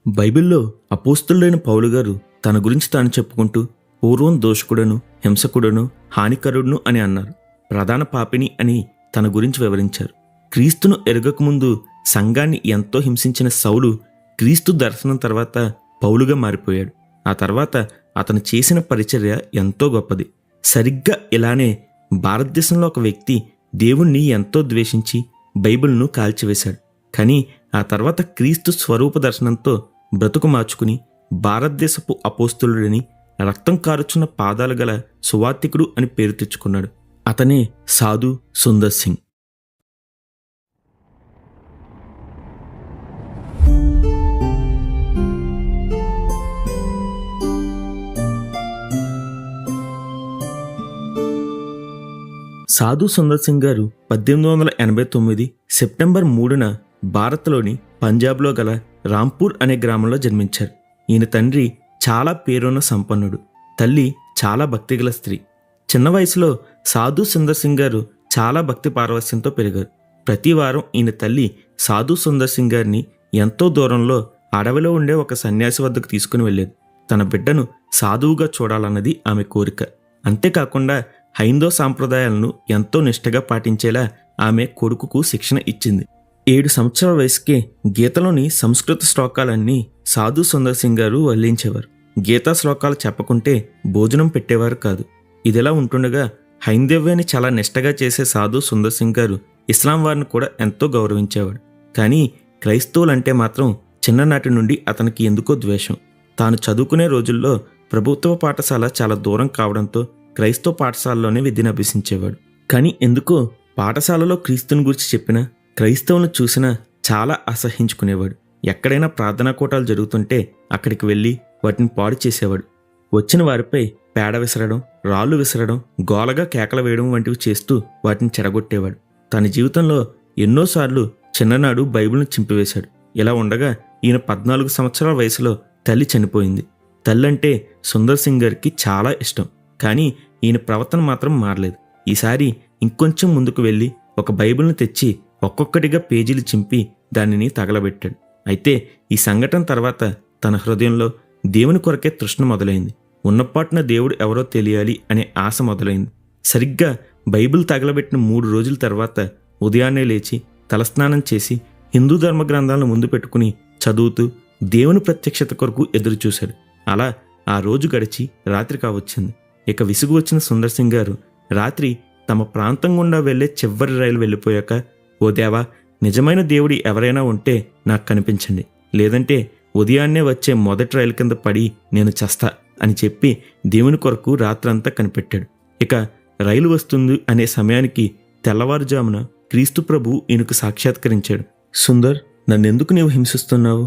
బైబిల్లో అపోస్తలుడైన పౌలు గారు తన గురించి తాను చెప్పుకుంటూ పూర్వం దోషకుడను, హింసకుడను, హానికరుడును అని అన్నారు. ప్రధాన పాపిని అని తన గురించి వివరించారు. క్రీస్తును ఎరగకముందు సంఘాన్ని ఎంతో హింసించిన సౌలు క్రీస్తు దర్శనం తర్వాత పౌలుగా మారిపోయాడు. ఆ తర్వాత అతను చేసిన పరిచర్య ఎంతో గొప్పది. సరిగ్గా ఇలానే భారతదేశంలో ఒక వ్యక్తి దేవుణ్ణి ఎంతో ద్వేషించి బైబిల్ను కాల్చివేశాడు. కానీ ఆ తర్వాత క్రీస్తు స్వరూప దర్శనంతో బ్రతుకు మార్చుకుని భారతదేశపు అపోస్తలుడని, రక్తం కారుచున్న పాదాలు గల సువార్తికుడు అని పేరు తెచ్చుకున్నాడు. అతనే సాధు సుందర్ సింగ్. సాధు సుందర్ సింగ్ గారు 1889 సెప్టెంబర్ 3న భారత్లోని పంజాబ్లో గల రాంపూర్ అనే గ్రామంలో జన్మించారు. ఈయన తండ్రి చాలా పేరున్న సంపన్నుడు, తల్లి చాలా భక్తిగల స్త్రీ. చిన్న వయసులో సాధు సుందర్ సింగ్ గారు చాలా భక్తి పారవస్యంతో పెరిగారు. ప్రతి వారం ఈయన తల్లి సాధు సుందర్ సింగ్ గారిని ఎంతో దూరంలో అడవిలో ఉండే ఒక సన్యాసి వద్దకు తీసుకుని వెళ్ళేది. తన బిడ్డను సాధువుగా చూడాలన్నది ఆమె కోరిక. అంతేకాకుండా హైందవ సాంప్రదాయాలను ఎంతో నిష్ఠగా పాటించేలా ఆమె కొడుకుకు శిక్షణ ఇచ్చింది. 7 సంవత్సరాల వయసుకే గీతలోని సంస్కృత శ్లోకాలన్నీ సాధు సుందర్ సింగ్ గారు వల్లించేవారు. గీతా శ్లోకాలు చెప్పకుంటే భోజనం పెట్టేవారు కాదు. ఇదిలా ఉంటుండగా హైందవ్యాన్ని చాలా నిష్ఠగా చేసే సాధు సుందర్ సింగ్ గారు ఇస్లాం వారిని కూడా ఎంతో గౌరవించేవాడు. కానీ క్రైస్తవులంటే మాత్రం చిన్ననాటి నుండి అతనికి ఎందుకో ద్వేషం. తాను చదువుకునే రోజుల్లో ప్రభుత్వ పాఠశాల చాలా దూరం కావడంతో క్రైస్తవ పాఠశాలలోనే విద్యను అభ్యసించేవాడు. కానీ ఎందుకో పాఠశాలలో క్రీస్తుని గురించి చెప్పినా, క్రైస్తవులను చూసినా చాలా అసహించుకునేవాడు. ఎక్కడైనా ప్రార్థనా కూటాలు జరుగుతుంటే అక్కడికి వెళ్ళి వాటిని పాడు చేసేవాడు. వచ్చిన వారిపై పేడ విసరడం, రాళ్ళు విసరడం, గోలగా కేకలు వేయడం వంటివి చేస్తూ వాటిని చెడగొట్టేవాడు. తన జీవితంలో ఎన్నోసార్లు చిన్ననాడు బైబిల్ను చింపివేశాడు. ఇలా ఉండగా ఈయన 14 సంవత్సరాల వయసులో తల్లి చనిపోయింది. తల్లంటే సుందర్ సింగ్ గారికి చాలా ఇష్టం. కానీ ఈయన ప్రవర్తన మాత్రం మారలేదు. ఈసారి ఇంకొంచెం ముందుకు వెళ్ళి ఒక బైబిల్ను తెచ్చి ఒక్కొక్కటిగా పేజీలు చింపి దానిని తగలబెట్టాడు. అయితే ఈ సంఘటన తర్వాత తన హృదయంలో దేవుని కొరకే తృష్ణ మొదలైంది. ఉన్నపాటున దేవుడు ఎవరో తెలియాలి అనే ఆశ మొదలైంది. సరిగ్గా బైబిల్ తగలబెట్టిన 3 రోజుల తర్వాత ఉదయాన్నే లేచి తలస్నానం చేసి హిందూ ధర్మ గ్రంథాలను ముందు పెట్టుకుని చదువుతూ దేవుని ప్రత్యక్షత కొరకు ఎదురుచూశాడు. అలా ఆ రోజు గడిచి రాత్రి కావచ్చింది. ఇక విసుగు వచ్చిన సుందర్ సింగ్ గారు రాత్రి తమ ప్రాంతం గుండా వెళ్లే చివరి రైలు వెళ్ళిపోయాక, ఓ దేవా, నిజమైన దేవుడి ఎవరైనా ఉంటే నాకు కనిపించండి, లేదంటే ఉదయాన్నే వచ్చే మొదటి రైలు కింద పడి నేను చస్తా అని చెప్పి దేవుని కొరకు రాత్రంతా కనిపెట్టాడు. ఇక రైలు వస్తుంది అనే సమయానికి తెల్లవారుజామున క్రీస్తు ప్రభు ఈయనకు సాక్షాత్కరించాడు. సుందర్, నన్నెందుకు నీవు హింసిస్తున్నావు?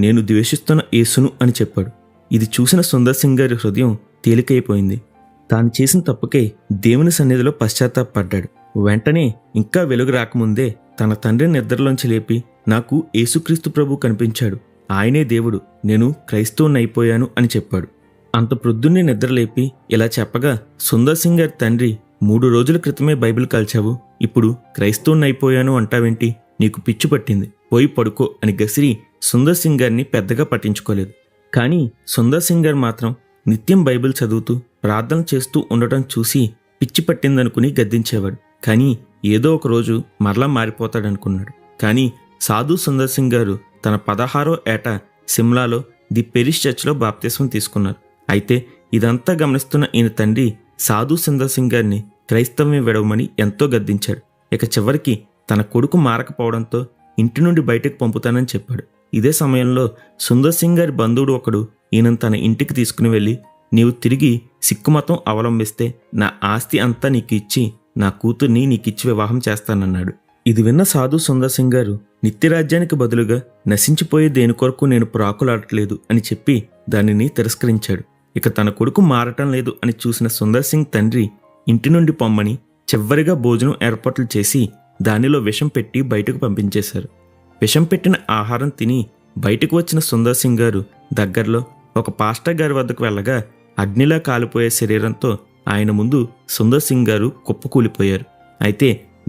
నేను ద్వేషిస్తున్న యేసును అని చెప్పాడు. ఇది చూసిన సుందర్ సింగ్ గారి హృదయం తేలికైపోయింది. తాను చేసిన తప్పుకై దేవుని సన్నిధిలో పశ్చాత్తాపడ్డాడు. వెంటనే ఇంకా వెలుగు రాకముందే తన తండ్రిని నిద్రలోంచి లేపి, నాకు యేసుక్రీస్తు ప్రభు కనిపించాడు, ఆయనే దేవుడు, నేను క్రైస్తవునైపోయాను అని చెప్పాడు. అంత ప్రొద్దున్నే నిద్రలేపి ఇలా చెప్పగా, సుందర్ సింగ్ గారి తండ్రి, 3 రోజుల క్రితమే బైబిల్ కాల్చావు, ఇప్పుడు క్రైస్తవునైపోయాను అంటావేంటి? నీకు పిచ్చి పట్టింది, పోయి పడుకో అని గసిరి సుందర్ సింగ్ గారిని పెద్దగా పట్టించుకోలేదు. కానీ సుందర్ సింగ్ గారు మాత్రం నిత్యం బైబిల్ చదువుతూ ప్రార్థన చేస్తూ ఉండటం చూసి పిచ్చి పట్టిందనుకుని గద్దించేవాడు. కానీ ఏదో ఒక రోజు మరలా మారిపోతాడనుకున్నాడు. కానీ సాధు సుందర్ సింగ్ గారు తన 16వ ఏట సిమ్లాలో ది పెరిష్ చర్చ్లో బాప్తిస్మం తీసుకున్నారు. అయితే ఇదంతా గమనిస్తున్న ఈయన తండ్రి సాధు సుందర్ సింగ్ గారిని క్రైస్తవ్యం విడవమని ఎంతో గద్దించాడు. ఇక చివరికి తన కొడుకు మారకపోవడంతో ఇంటి నుండి బయటకు పంపుతానని చెప్పాడు. ఇదే సమయంలో సుందర్ సింగ్ గారి బంధువుడు ఒకడు ఈయనను తన ఇంటికి తీసుకుని వెళ్ళి, నీవు తిరిగి సిక్కు మతం అవలంబిస్తే నా ఆస్తి అంతా నీకు ఇచ్చి నా కూతుర్ని నీకిచ్చి వివాహం చేస్తానన్నాడు. ఇది విన్న సాధు సుందర్ సింగ్ గారు, నిత్యరాజ్యానికి బదులుగా నశించిపోయే దేని కొరకు నేను ప్రాకులాడట్లేదు అని చెప్పి దానిని తిరస్కరించాడు. ఇక తన కొడుకు మారటం లేదు అని చూసిన సుందర్ సింగ్ తండ్రి ఇంటి నుండి పొమ్మని చివరిగా భోజనం ఏర్పాట్లు చేసి దానిలో విషం పెట్టి బయటకు పంపించేశారు. విషం పెట్టిన ఆహారం తిని బయటకు వచ్చిన సుందర్ సింగ్ గారు దగ్గరలో ఒక పాస్టర్ గారి వద్దకు వెళ్ళగా అగ్నిలా కాలిపోయే శరీరంతో ఆయన ముందు సుందర్ సింగ్ గారు కుప్పకూలిపోయారు. అయితే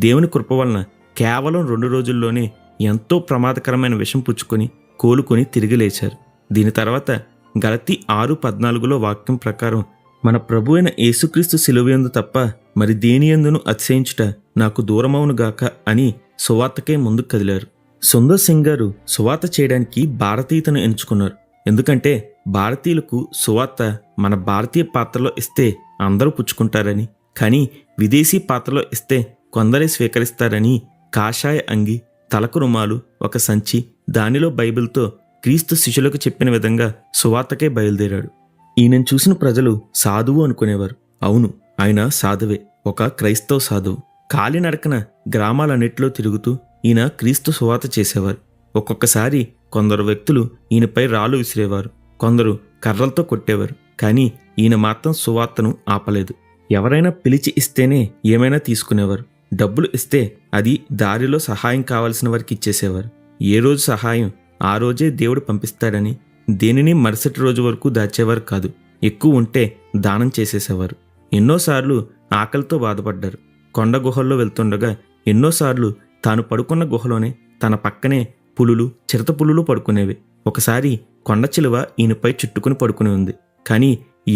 దేవుని కృప వలన కేవలం 2 రోజుల్లోనే ఎంతో ప్రమాదకరమైన విషం పుచ్చుకొని కోలుకొని తిరిగి లేచారు. దీని తర్వాత గలతీ 6:14 వాక్యం ప్రకారం మన ప్రభు అయిన యేసుక్రీస్తు శిలువయందు తప్ప మరి దేనియందును అతిశయించుట నాకు దూరమవునుగాక అని సువార్తకే ముందుకు కదిలారు. సుందర్ సింగ్ గారు సువార్త చేయడానికి భారతీయతను ఎంచుకున్నారు. ఎందుకంటే భారతీయులకు సువార్త మన భారతీయ పాత్రలో ఇస్తే అందరూ పుచ్చుకుంటారని, కానీ విదేశీ పాత్రలో ఇస్తే కొందరే స్వీకరిస్తారని కాషాయ అంగి, తలకు రుమాలు, ఒక సంచి, దానిలో బైబిల్తో క్రీస్తు శిష్యులకు చెప్పిన విధంగా సువార్తకే బయలుదేరాడు. ఈయనను చూసిన ప్రజలు సాధువు అనుకునేవారు. అవును, ఆయన సాధువే, ఒక క్రైస్తవ సాధువు. కాలినడకన గ్రామాలన్నిటిలో తిరుగుతూ ఈయన క్రీస్తు సువార్త చేసేవారు. ఒక్కొక్కసారి కొందరు వ్యక్తులు ఈయనపై రాళ్ళు విసిరేవారు, కొందరు కర్రలతో కొట్టేవారు. కానీ ఈయన మాత్రం సువార్తను ఆపలేదు. ఎవరైనా పిలిచి ఇస్తేనే ఏమైనా తీసుకునేవారు. డబ్బులు ఇస్తే అది దారిలో సహాయం కావలసిన వారికి ఇచ్చేసేవారు. ఏ రోజు సహాయం ఆ రోజే దేవుడు పంపిస్తాడని దేనిని మరుసటి రోజు వరకు దాచేవారు కాదు. ఎక్కువ ఉంటే దానం చేసేసేవారు. ఎన్నోసార్లు ఆకలితో బాధపడ్డారు. కొండ గుహల్లో వెళ్తుండగా ఎన్నోసార్లు తాను పడుకున్న గుహలోనే తన పక్కనే పులులు, చిరత పులులు పడుకునేవి. ఒకసారి కొండ చిలువ ఈయనపై చుట్టుకుని పడుకుని ఉంది. కానీ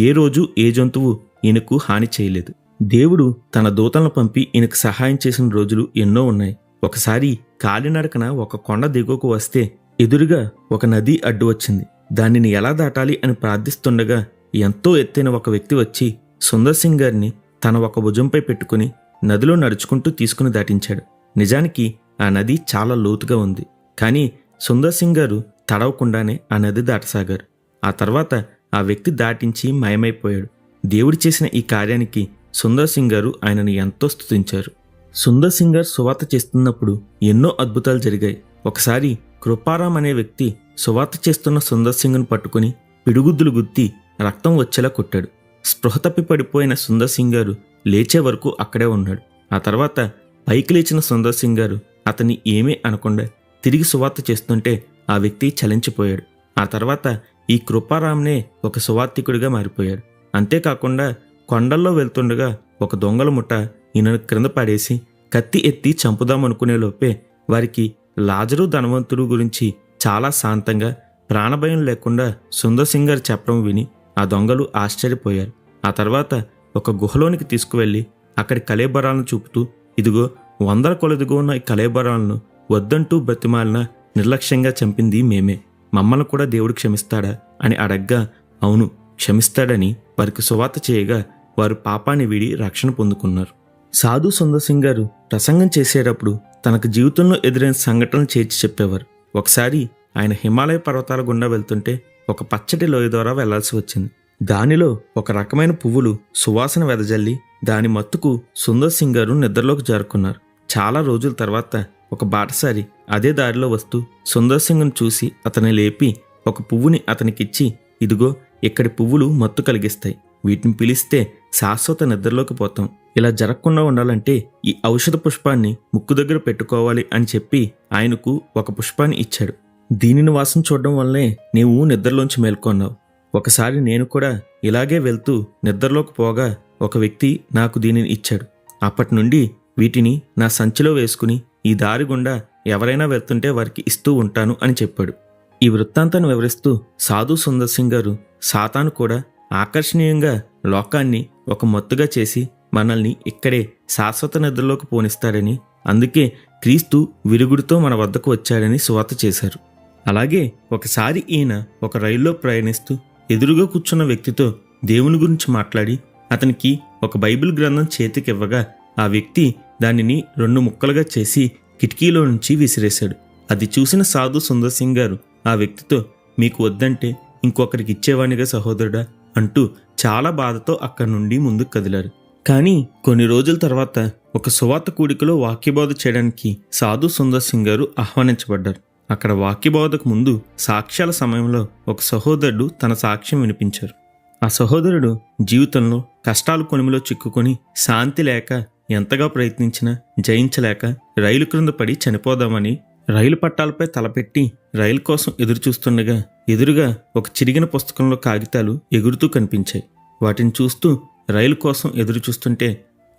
ఏ రోజు ఏ జంతువు ఈయనకు హాని చేయలేదు. దేవుడు తన దూతలను పంపి ఈయనకు సహాయం చేసిన రోజులు ఎన్నో ఉన్నాయి. ఒకసారి కాలినడకన ఒక కొండ దిగువకు వస్తే ఎదురుగా ఒక నది అడ్డు వచ్చింది. దానిని ఎలా దాటాలి అని ప్రార్థిస్తుండగా ఎంతో ఎత్తైన ఒక వ్యక్తి వచ్చి సుందర్ సింగ్ గారిని తన ఒక భుజంపై పెట్టుకుని నదిలో నడుచుకుంటూ తీసుకుని దాటించాడు. నిజానికి ఆ నది చాలా లోతుగా ఉంది. కానీ సుందర్ సింగ్ గారు తడవకుండానే ఆ నది దాటసాగారు. ఆ తర్వాత ఆ వ్యక్తి దాటించి మాయమైపోయాడు. దేవుడు చేసిన ఈ కార్యానికి సుందర్ సింగ్ గారు ఆయనను ఎంతో స్తుతించారు. సుందర్ సింగ్ గారు సువార్త చేస్తున్నప్పుడు ఎన్నో అద్భుతాలు జరిగాయి. ఒకసారి కృపారాం అనే వ్యక్తి సువార్త చేస్తున్న సుందర్ సింగ్ను పట్టుకుని పిడుగుద్దులు గుద్ది రక్తం వచ్చేలా కొట్టాడు. స్పృహ తప్పి పడిపోయిన సుందర్ సింగ్ గారు లేచే వరకు అక్కడే ఉన్నాడు. ఆ తర్వాత పైకి లేచిన సుందర్ సింగ్ గారు అతన్ని ఏమీ అనకుండా తిరిగి సువార్త చేస్తుంటే ఆ వ్యక్తి చలించిపోయాడు. ఆ తర్వాత ఈ కృపారాంనే ఒక సువార్తికుడిగా మారిపోయాడు. అంతేకాకుండా కొండల్లో వెళ్తుండగా ఒక దొంగల ముఠ ఈయనను క్రింద పడేసి కత్తి ఎత్తి చంపుదామనుకునే లోపే వారికి లాజరు ధనవంతుడు గురించి చాలా శాంతంగా, ప్రాణభయం లేకుండా సుందర్ సింగ్ గారు చెప్పడం విని ఆ దొంగలు ఆశ్చర్యపోయారు. ఆ తర్వాత ఒక గుహలోనికి తీసుకువెళ్ళి అక్కడి కళేబరాలను చూపుతూ, ఇదిగో 100 కొలదిగా ఉన్న ఈ కళేబరాలను వద్దంటూ బ్రతిమాలిన నిర్లక్ష్యంగా చంపింది మేమే, మమ్మల్ని కూడా దేవుడు క్షమిస్తాడా అని అడగ్గా అవును క్షమిస్తాడని వారికి సువార్త చేయగా వారు పాపాన్ని వీడి రక్షణ పొందుకున్నారు. సాధు సుందర్ సింగ్ గారు ప్రసంగం చేసేటప్పుడు తనకు జీవితంలో ఎదురైన సంఘటనలు చేర్చి చెప్పేవారు. ఒకసారి ఆయన హిమాలయ పర్వతాల గుండా వెళ్తుంటే ఒక పచ్చటి లోయ ద్వారా వెళ్లాల్సి వచ్చింది. దానిలో ఒక రకమైన పువ్వులు సువాసన వెదజల్లి దాని మత్తుకు సుందర్ సింగ్ గారు నిద్రలోకి జారుకున్నారు. చాలా రోజుల తర్వాత ఒక బాటసారి అదే దారిలో వస్తూ సుందర్ సింగ్ను చూసి అతన్ని లేపి ఒక పువ్వుని అతనికిచ్చి, ఇదిగో ఇక్కడి పువ్వులు మత్తు కలిగిస్తాయి, వీటిని పిలిస్తే శాశ్వత నిద్రలోకి పోతాం. ఇలా జరగకుండా ఉండాలంటే ఈ ఔషధ పుష్పాన్ని ముక్కు దగ్గర పెట్టుకోవాలి అని చెప్పి ఆయనకు ఒక పుష్పాన్ని ఇచ్చాడు. దీనిని వాసన చూడడం వల్లే నీవు నిద్రలోంచి మేల్కొన్నావు. ఒకసారి నేను కూడా ఇలాగే వెళ్తూ నిద్రలోకి పోగా ఒక వ్యక్తి నాకు దీనిని ఇచ్చాడు. అప్పటి నుండి వీటిని నా సంచిలో వేసుకుని ఈ దారి గుండా ఎవరైనా వెళ్తుంటే వారికి ఇస్తూ ఉంటాను అని చెప్పాడు. ఈ వృత్తాంతాన్ని వివరిస్తూ సాధు సుందర్ సింగ్ గారు సాతాను కూడా ఆకర్షణీయంగా లోకాన్ని ఒక మత్తుగా చేసి మనల్ని ఇక్కడే శాశ్వత నిద్రలోకి పోనిస్తాడని, అందుకే క్రీస్తు విరుగుడితో మన వద్దకు వచ్చాడని సువార్త చేశారు. అలాగే ఒకసారి ఈయన ఒక రైల్లో ప్రయాణిస్తూ ఎదురుగా కూర్చున్న వ్యక్తితో దేవుని గురించి మాట్లాడి అతనికి ఒక బైబిల్ గ్రంథం చేతికివ్వగా ఆ వ్యక్తి దానిని 2 ముక్కలుగా చేసి కిటికీలో నుంచి విసిరేశాడు. అది చూసిన సాధు సుందర్ సింగ్ గారు ఆ వ్యక్తితో, మీకు వద్దంటే ఇంకొకరికి ఇచ్చేవానిగా సహోదరుడా అంటూ చాలా బాధతో అక్కడి నుండి ముందుకు కదిలారు. కానీ కొన్ని రోజుల తర్వాత ఒక సువార్త కూడికలో వాక్యబోధ చేయడానికి సాధు సుందర్ సింగ్ గారు ఆహ్వానించబడ్డారు. అక్కడ వాక్యబోధకు ముందు సాక్ష్యాల సమయంలో ఒక సహోదరుడు తన సాక్ష్యం వినిపించారు. ఆ సహోదరుడు జీవితంలో కష్టాలు కొనిమిలో చిక్కుకొని శాంతి లేక ఎంతగా ప్రయత్నించినా జయించలేక రైలు క్రింద పడి చనిపోదామని రైలు పట్టాలపై తలపెట్టి రైలు కోసం ఎదురుచూస్తుండగా ఎదురుగా ఒక చిరిగిన పుస్తకంలో కాగితాలు ఎగురుతూ కనిపించాయి. వాటిని చూస్తూ రైలు కోసం ఎదురు చూస్తుంటే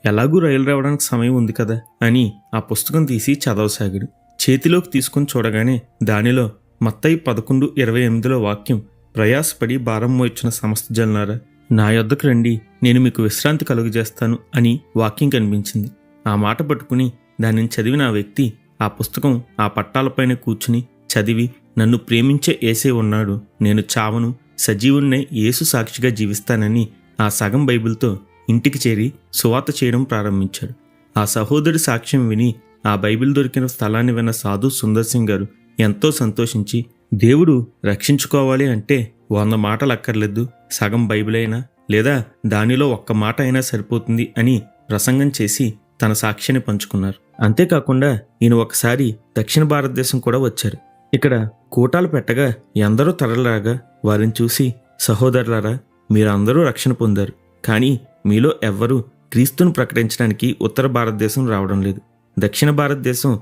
ఎలాగూ రైలు రావడానికి సమయం ఉంది కదా అని ఆ పుస్తకం తీసి చదవసాగాడు. చేతిలోకి తీసుకుని చూడగానే దానిలో మత్తయి 11:28 వాక్యం, ప్రయాసపడి భారం మోయించిన సమస్త జనులారా నా యొద్దకు రండి, నేను మీకు విశ్రాంతి కలుగజేస్తాను అని వాక్యం కనిపించింది. ఆ మాట పట్టుకుని దానిని చదివిన ఆ వ్యక్తి ఆ పుస్తకం ఆ పట్టాలపైన కూర్చుని చదివి, నన్ను ప్రేమించే యేసే ఉన్నాడు, నేను చావను, సజీవున్నే యేసు సాక్షిగా జీవిస్తానని ఆ సగం బైబిల్తో ఇంటికి చేరి సువార్త చేయడం ప్రారంభించాడు. ఆ సహోదరుడి సాక్ష్యం విని ఆ బైబిల్ దొరికిన స్థలాన్ని విన్న సాధు సుందర్ సింగ్ గారు ఎంతో సంతోషించి, దేవుడు రక్షించుకోవాలి అంటే 100 మాటలు అక్కర్లేదు, సగం బైబిల్ అయినా లేదా దానిలో ఒక్క మాట అయినా సరిపోతుంది అని ప్రసంగం చేసి తన సాక్ష్యాన్ని పంచుకున్నారు. అంతేకాకుండా ఈయన ఒకసారి దక్షిణ భారతదేశం కూడా వచ్చారు. ఇక్కడ కూటాలు పెట్టగా ఎందరో తరలిరాగా వారిని చూసి, సహోదరులారా, మీరందరూ రక్షణ పొందారు, కానీ మీలో ఎవ్వరూ క్రీస్తును ప్రకటించడానికి ఉత్తర భారతదేశం రావడం లేదు. దక్షిణ భారతదేశం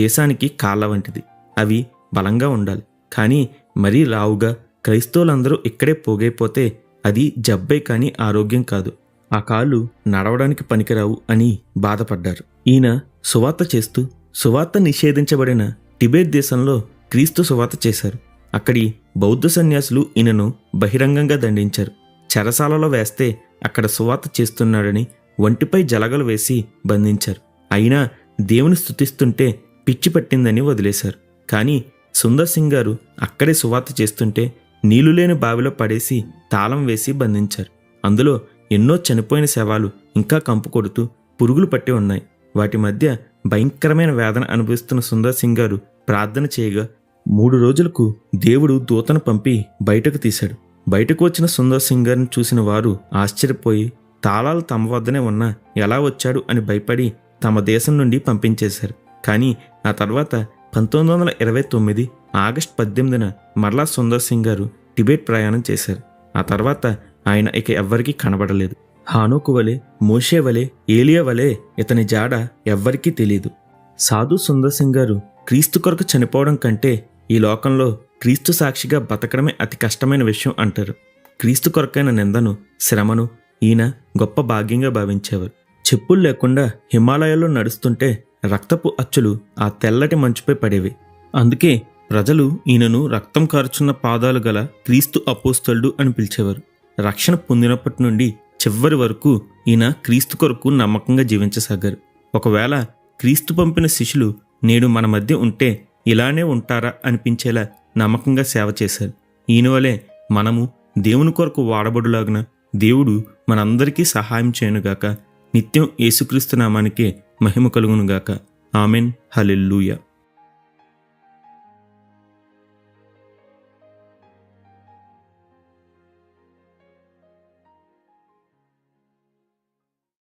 దేశానికి కాళ్ళ వంటిది, అవి బలంగా ఉండాలి, కానీ మరీ లావుగా క్రైస్తవులందరూ ఇక్కడే పోగైపోతే అది జబ్బే కానీ ఆరోగ్యం కాదు, ఆ కాళ్ళు నడవడానికి పనికిరావు అని బాధపడ్డారు. ఈయన సువార్త చేస్తూ సువార్త నిషేధించబడిన టిబెట్ దేశంలో క్రీస్తు సువార్త చేశారు. అక్కడి బౌద్ధ సన్యాసులు ఈయనను బహిరంగంగా దండించారు. చెరసాలలో వేస్తే అక్కడ సువార్త చేస్తున్నాడని ఒంటిపై జలగలు వేసి బంధించారు. అయినా దేవుని స్తుతిస్తుంటే పిచ్చి పట్టిందని వదిలేశారు. కానీ సుందర్ సింగ్ గారు అక్కడే సువార్త చేస్తుంటే నీళ్లు లేని బావిలో పడేసి తాళం వేసి బంధించారు. అందులో ఎన్నో చనిపోయిన శవాలు ఇంకా కంపు కొడుతూ పురుగులు పట్టి ఉన్నాయి. వాటి మధ్య భయంకరమైన వేదన అనుభవిస్తున్న సుందర్ సింగ్ గారు ప్రార్థన చేయగా 3 రోజులకు దేవుడు దూతను పంపి బయటకు తీశాడు. బయటకు వచ్చిన సుందర్ సింగ్ గారిని చూసిన వారు ఆశ్చర్యపోయి, తాళాలు తమ వద్దనే ఉన్నా ఎలా వచ్చాడు అని భయపడి తమ దేశం నుండి పంపించేశారు. కానీ ఆ తర్వాత 1929 ఆగస్టు 18న మరలా సుందర్ సింగ్ గారు టిబెట్ ప్రయాణం చేశారు. ఆ తర్వాత ఆయన ఇక ఎవ్వరికీ కనబడలేదు. హానోకు వలె, మోషే వలె, ఏలియా వలె ఇతని జాడ ఎవ్వరికీ తెలియదు. సాధు సుందర్ సింగ్ గారు క్రీస్తు కొరకు చనిపోవడం కంటే ఈ లోకంలో క్రీస్తు సాక్షిగా బతకడమే అతి కష్టమైన విషయం అంటారు. క్రీస్తు కొరకైన నిందను, శ్రమను ఈయన గొప్ప భాగ్యంగా భావించేవారు. చెప్పులు లేకుండా హిమాలయాల్లో నడుస్తుంటే రక్తపు అచ్చులు ఆ తెల్లటి మంచుపై పడేవి. అందుకే ప్రజలు ఈయనను రక్తం కారుచున్న పాదాలు గల క్రీస్తు అపోస్తలుడు అని పిలిచేవారు. రక్షణ పొందినప్పటి నుండి చివరి వరకు ఈయన క్రీస్తు కొరకు నమ్మకంగా జీవించసాగారు. ఒకవేళ క్రీస్తు పంపిన శిష్యులు నేడు మన మధ్య ఉంటే ఇలానే ఉంటారా అనిపించేలా నమ్మకంగా సేవ చేశారు. ఈయన వలె మనము దేవుని కొరకు వాడబడులాగున దేవుడు మనందరికీ సహాయం చేయనుగాక. నిత్యం యేసుక్రీస్తు నామానికే మహిమ కలుగునుగాక. ఆమెన్. హల్లెలూయా.